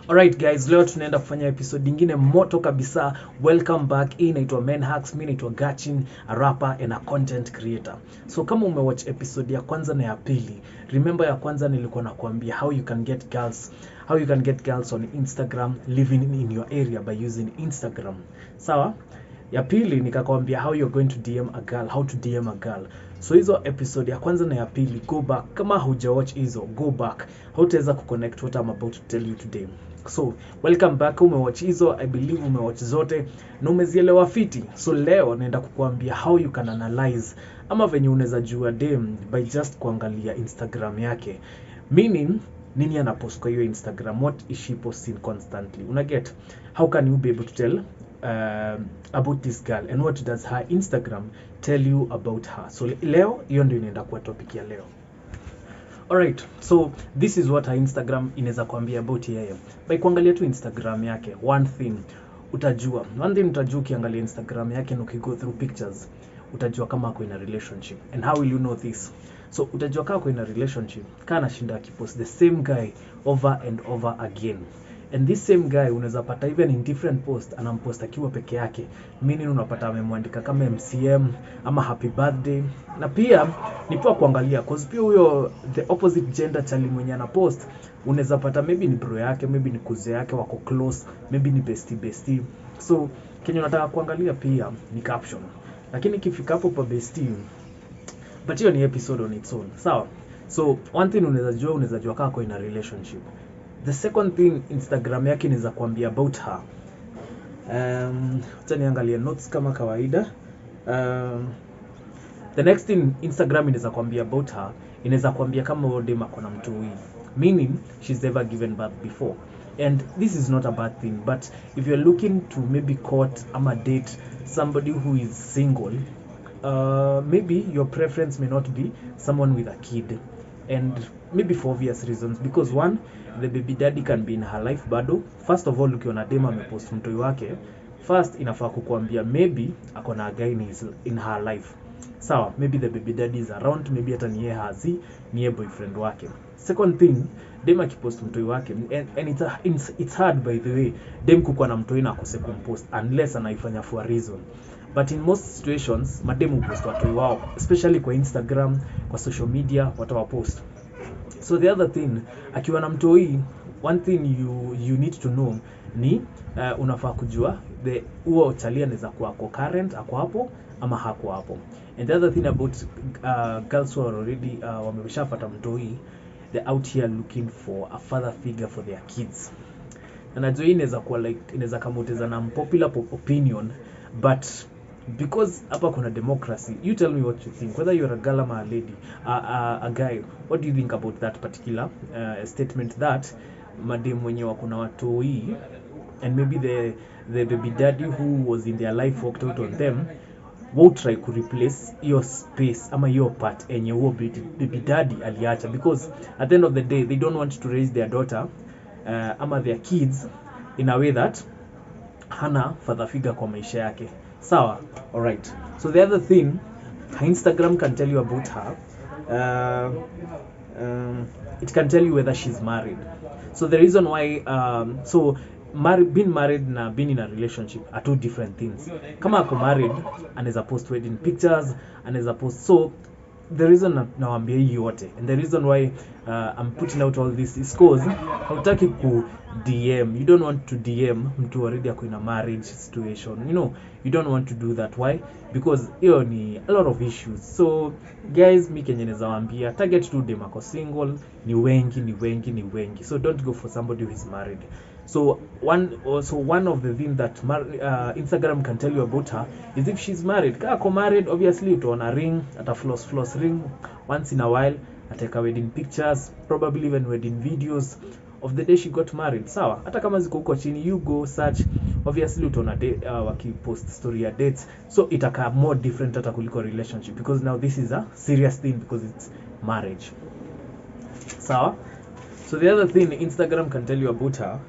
Alright guys, leo tunaenda kufanya episode nyingine moto kabisa. Welcome back. Hii inaitwa Men Hacks. Mimi naitwa Gachin, a rapper and a content creator. So kama umewatch episode ya kwanza na ya pili, remember ya kwanza nilikuwa nakuambia how you can get girls on Instagram living in your area by using Instagram. Sawa? Ya pili nikakwambia how you're going to DM a girl, how to DM a girl. So hizo episode ya kwanza na ya pili, go back. Kama hujawatch hizo, go back. Hautaweza kuconnect what I'm about to tell you today. So welcome back. Umewatch hizo, I believe umewatch zote na umezielewa fiti. So leo naenda kukuambia how you can analyze ama venye unaweza jua dem by just kuangalia Instagram yake. Meaning nini anapost kwa hiyo Instagram, what is she posting constantly. Unaget, how can you be able to tell about this girl and what does her Instagram tell you about her. So leo hiyo ndio inaenda kuwa topic ya leo. Alright, so this is what her Instagram inaweza kuambia about yeye. By kuangalia tu Instagram yake, one thing utajua ukiangalia Instagram yake na ukigo through pictures, utajua kama ako in a relationship. And how will you know this? So utajua kama ako in a relationship kana anashinda akipost the same guy over and over again. And this same guy unaweza pata even in different post anampost akiwa peke yake. Meaning unapata amemwandika kama MCM ama happy birthday. Na pia ni poa kuangalia cause pia huyo the opposite gender chali mwenye anapost unaweza pata maybe ni bro yake, maybe ni kuze yake wako close, maybe ni bestie. So kenye unataka kuangalia pia ni caption. Lakini ikifika hapo pa bestie, but hiyo ni episode on its own. Sawa? So one thing unaweza jua kama ako in a relationship. The second thing Instagram yake inaweza kuambia about her. Acha niangalie notes kama kawaida. The next thing Instagram inaweza kuambia about her, inaweza kuambia kama wode makona mtu huyu. Meaning she's ever given birth before. And this is not a bad thing, but if you're looking to maybe court ama date somebody who is single, maybe your preference may not be someone with a kid. And maybe for obvious reasons, because one, the baby daddy can be in her life bado. First of all, ukiona dem amepost mtoi wake, first inafaa kukuambia maybe akona a guy in her life. Sawa, maybe the baby daddy is around, maybe hata niye boyfriend wake. Second thing, dem akipost mtoi wake, and it's hard by the way dem kukuwa na mtoi na akose kumpost unless anaifanya for a reason. But in most situations, mademu post watoi wao, especially kwa Instagram, kwa social media, watawapost. So the other thing, akiwa na mtoi, one thing you need to know ni unafaa kujua huo chali anaweza kuwa ako current, ako hapo ama hako hapo. And the other thing about girls who are already wameshapata mtoi, they're out here looking for a father figure for their kids. Na najua hii inaweza kuwa like inaweza kamoteza na popular opinion, but because hapa kuna democracy, you tell me what you think, whether you're a girl or a lady, a guy, what do you think about that particular statement that madem mwenye wako na watoi and maybe the baby daddy who was in their life walked out on them will try to replace your space ama your part enye huo baby daddy aliacha, because at the end of the day they don't want to raise their daughter ama their kids in a way that hana father figure kwa maisha yake. Sawa? Alright. So the other thing Instagram can tell you about her, it can tell you whether she's married. So the reason why being married na being in a relationship are two different things. Kama ako married, anaweza post wedding pictures, anaweza post. So the reason nawaambia hii yote, and the reason why I'm putting out all this is cause hautaki ku DM. You don't want to DM mtu already ako in a marriage situation. You know, you don't want to do that. Why? Because hiyo ni a lot of issues. So guys, mi kenye naweza waambia, target to dem ako single, ni wengi. So don't go for somebody who is married. So one of the things that Instagram can tell you about her is if she's married. Kama ako married, obviously utaona ring, ata floss ring once in a while, ateka wedding pictures, probably even wedding videos of the day she got married. Sawa, hata kama ziko huko chini, you go search, obviously utaona wakipost story ya dates. So itaka more different hata kuliko relationship, because now this is a serious thing because it's marriage. Sawa? So the other thing Instagram can tell you about her,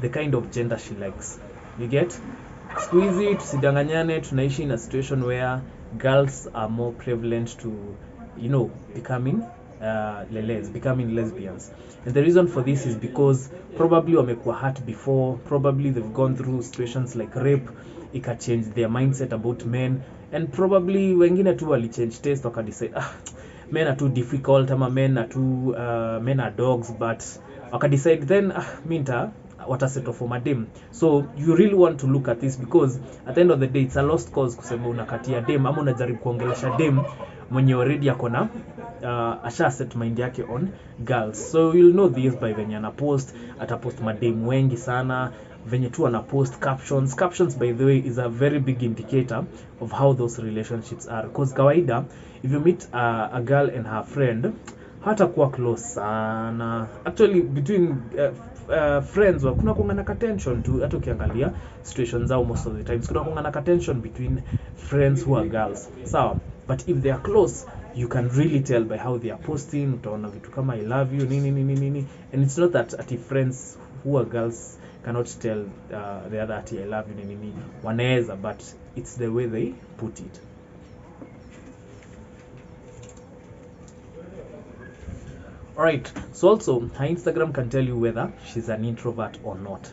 the kind of gender she likes. You get? Siku hizi tusidanganyane, tunaishi in a situation where girls are more prevalent to, becoming leles, becoming lesbians. And the reason for this is because probably wamekuwa hurt before, probably they've gone through situations like rape, ika change their mindset about men, and probably wengine tu wali change taste wakadecide men are too difficult, ama men are dogs, but wakadecide then minta watasettle for madem. So you really want to look at this, because at the end of the day it's a lost cause kusema unakatia dem ama unajaribu kuongelesha dem mwenye already akona asha set mind yake on girls. So you'll know this by venye ana post, atapost madem wengi sana, venye tu ana post captions by the way is a very big indicator of how those relationships are, because kawaida if you meet a girl and her friend hata kuwa close sana actually between friends wa kuna kuangana ka tension tu, hata ukiangalia situations zao most of the times kuna kuangana ka tension between friends who are girls, sawa. But if they are close, you can really tell by how they are posting. Utaona vitu kama I love you nini, and it's not that ati friends who are girls cannot tell the other ati I love you nini, wanaweza, but it's the way they put it. Alright, so also her Instagram can tell you whether she's an introvert or not.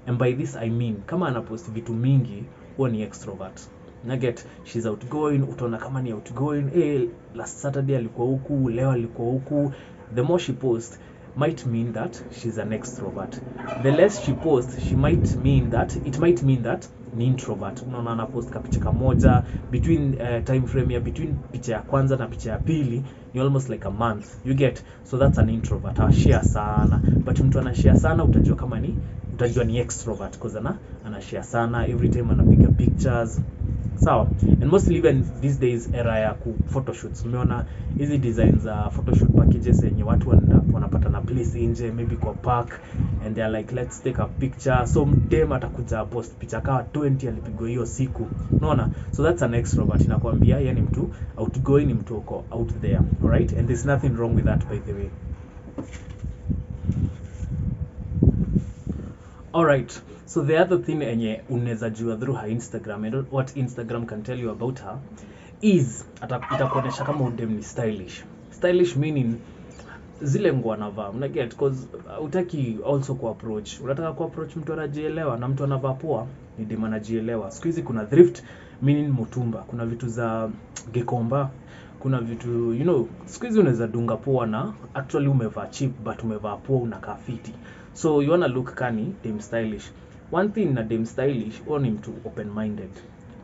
And by this I mean, kama anapost vitu mingi, huwa ni extrovert. Naget, she's outgoing, utaona kama ni outgoing, last Saturday alikuwa huku, leo alikuwa huku. The more she posts might mean that she's an extrovert. The less she posts, it might mean that ni introvert. Unaona anapost kapicha kamoja between time frame ya between picha ya kwanza na picha ya pili ni almost like a month, you get. So that's an introvert. Share sana, but mtu anashare sana utajua ni extrovert, because ana share sana, every time anapiga pictures, sawa. And mostly even these days era ya ku photoshoots, umeona hizi designs za photoshoot packages yenye watu wanapata na place nje, maybe kwa park, and they are like let's take a picture. So dem atakuja post picha kawa 20 alipigwa hiyo siku, unaona. So that's an extrovert, inakwambia yani mtu outgoing, ni mtu uko out there, alright. And there's nothing wrong with that by the way. Alright, so the other thing enye unaweza jua through her Instagram, and what Instagram can tell you about her is itakuonesha kama udem ni stylish. Stylish meaning zile nguo anavaa, una get, because utaki also approach, unataka approach mtu anajielewa, na mtu anavaa poa ni dem anajielewa. Siku hizi kuna thrift meaning mutumba, kuna vitu za Gekomba, kuna vitu siku hizi unaweza dunga poa na actually umevaa cheap but umevaa poa unakaa fiti. So you wanna look kani dem stylish. One thing na dem stylish, huwa ni mtu open-minded.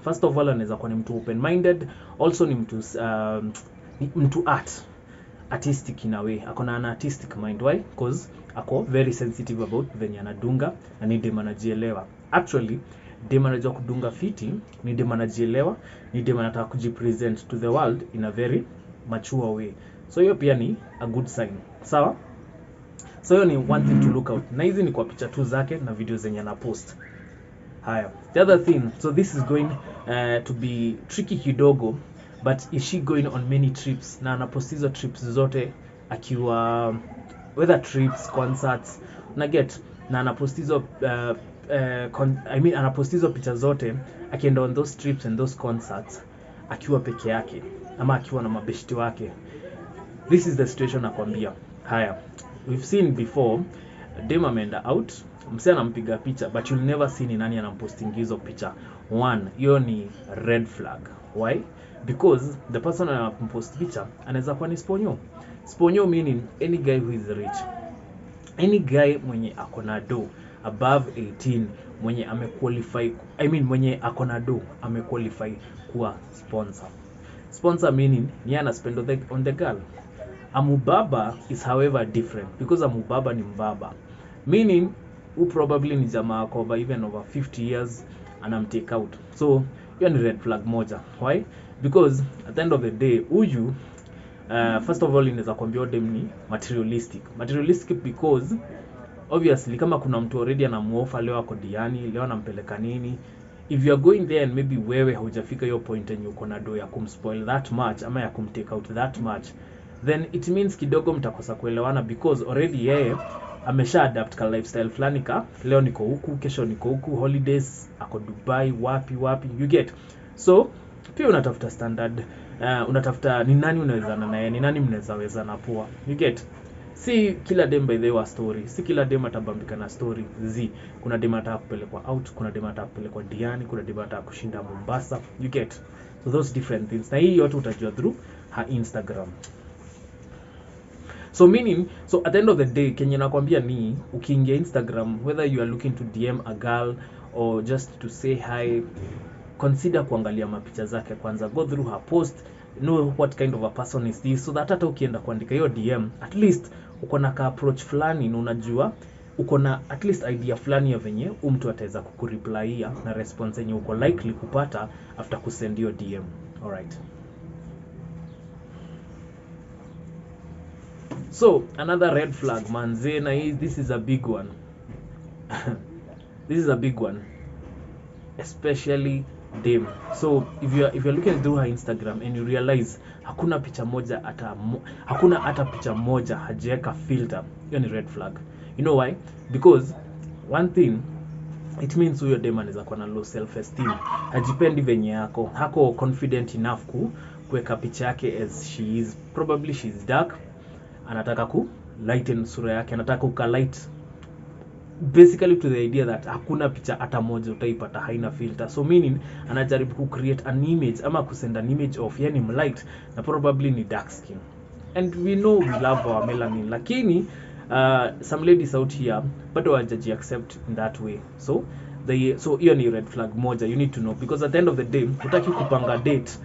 First of all anaweza kuwa ni mtu open-minded, also ni mtu artistic in a way. Akona an artistic mind. Why? Because ako very sensitive about venye anadunga, na ni dem anajielewa. Actually dem anajua kudunga fiti, ni dem anajielewa, ni dem anataka kujipresent to the world in a very mature way. So hiyo pia ni a good sign, sawa. So hiyo ni one thing to look out. Na hizi ni kwa picha tu zake na video zenye na post. Haya. The other thing, so this is going to be tricky kidogo, but is she going on many trips? Na anapost hizo trips zote akiwa whether trips, concerts, na get, na anapost hizo anapost hizo picha zote akienda on those trips and those concerts akiwa peke yake ama akiwa na mabeshti wake. This is the situation nakwambia. Haya. We've seen before, dem ameenda out, msee anampiga picha, but you'll never see ni nani anamposting hizo picha. One, hiyo ni red flag. Why? Because the person anampost picha anaweza kuwa ni sponyo. Sponyo meaning any guy who is rich, any guy mwenye akona do above 18, mwenye amequalify, mwenye akona do amequalify kuwa sponsor. Sponsor meaning ni ana spend on the girl. Amubaba is however different, because amubaba ni mbaba, meaning who probably ni jamaa kwa even over 50 years anamtake out. So hiyo ni red flag moja. Why? Because at the end of the day huyu first of all inaweza kuambia dem ni materialistic because obviously kama kuna mtu already anamuofa leo ako diani, leo anampeleka nini, if you are going there and maybe wewe hujafika hiyo point and uko na do ya kumspoil that much ama ya kumtake out that much, then it means kidogo mtakosa kuelewana, because already yeye amesha adapt ka lifestyle fulani, ka leo niko huku, kesho niko huku, holidays ako Dubai, wapi you get. So pia unatafuta standard unatafuta ni nani unawezana naye, ni nani mnaweza wezana poa. You get? Si kila dem by the way story, si kila dem atabambika na story. Kuna dem ataka kupelekwa out, kuna dem ataka kupelekwa Diani, kuna dem ataka kushinda Mombasa. You get? So those different things. Na hii yote utajua through her Instagram. So meaning, so at the end of the day, Kenya nakwambia ni ukiingia Instagram, whether you are looking to DM a girl or just to say hi, consider kuangalia mapicha zake kwanza. Go through her post, know what kind of a person is this, so that hata ukienda kuandika hiyo DM, at least uko na ka approach fulani na unajua uko na at least idea fulani ya venye mtu ataweza kukureplyia na response yenye uko likely kupata after kusend hiyo DM. Alright. So another red flag, manze, na this is a big one. This is a big one, especially dem. So if you're looking through her Instagram and you realize hakuna hata picha moja hajeka filter, hiyo ni red flag. You know why? Because one thing, it means huyo dem anaweza kuwa na low self esteem, hajipendi venye yako, hako confident enough kuweka picha yake as she is. Probably she's dark, anataka ku lighten sura yake, anataka ukalight, basically to the idea that hakuna picha hata moja utaipata haina filter. So meaning anajaribu ku create an image ama kusend an image of yani light na probably ni dark skin, and we know we love our melanin, lakini some ladies out here bado hawajaji accept in that way. So hiyo ni red flag moja you need to know, because at the end of the day utaki kupanga date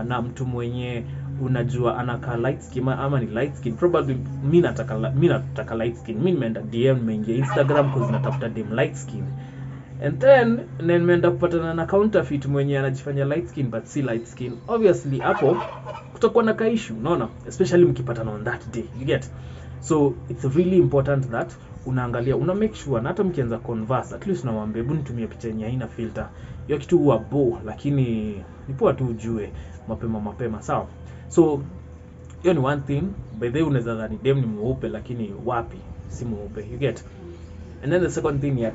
na mtu mwenye unajua anaka light skin ama ni light skin. Probably mimi nataka light skin, mimi nimeenda DM, nimeingia Instagram cause natafuta dem light skin, and then nimeenda kupatana na counterfeit mwenye anajifanya light skin but si light skin. Obviously hapo kutakuwa na issue, unaona, especially mkipatana on that day. You get? So it's really important that unaangalia, una make sure na hata mkianza converse at least unamwambia hebu nitumie picha yenye haina filter. Hiyo kitu huwa bo, lakini ni poa tu ujue mapema, sawa? So hiyo ni one thing. By the way, unaweza dhani dem ni mweupe lakini wapi, si mweupe. You get? And then the second thing ya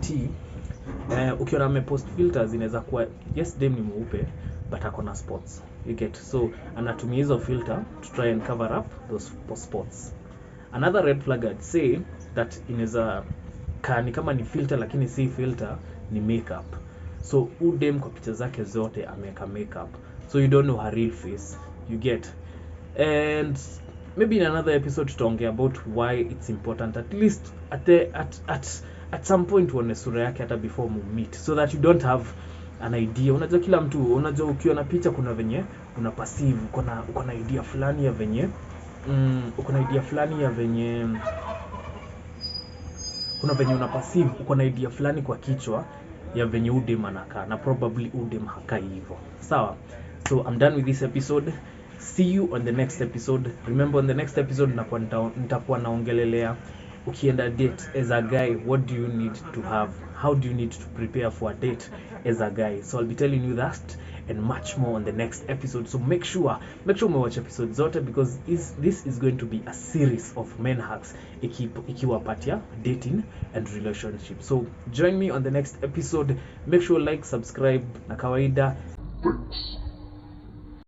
ukiona amepost filters inaweza kuwa yes dem ni mweupe but akona spots. You get? So anatumia hizo filter to try and cover up those spots. Another red flag I'd say that inaweza ni kama ni filter lakini si filter, ni makeup. So udem kwa picha zake zote ameka makeup, so you don't know her real face. You get? And maybe in another episode tutaongea about why it's important at least at some point uone sura yake hata before mu meet, so that you don't have an idea. Unajua kila mtu, unajua ukiona picha kuna venye una perceive, uko na idea fulani ya venye kuna venye una perceive, uko na idea fulani kwa kichwa ya venye udem anakaa, na probably udem hakai hivyo, sawa? So I'm done with this episode. See you on the next episode. Remember, on the next episode nitakuwa naongelelea ukienda date as a guy, what do you need to have, how do you need to prepare for a date as a guy. So I'll be telling you that and much more on the next episode. So make sure watch episodes zote, because this is going to be a series of men hacks ikiwa part ya dating and relationship. So join me on the next episode. Make sure like, subscribe na kawaida. Thanks.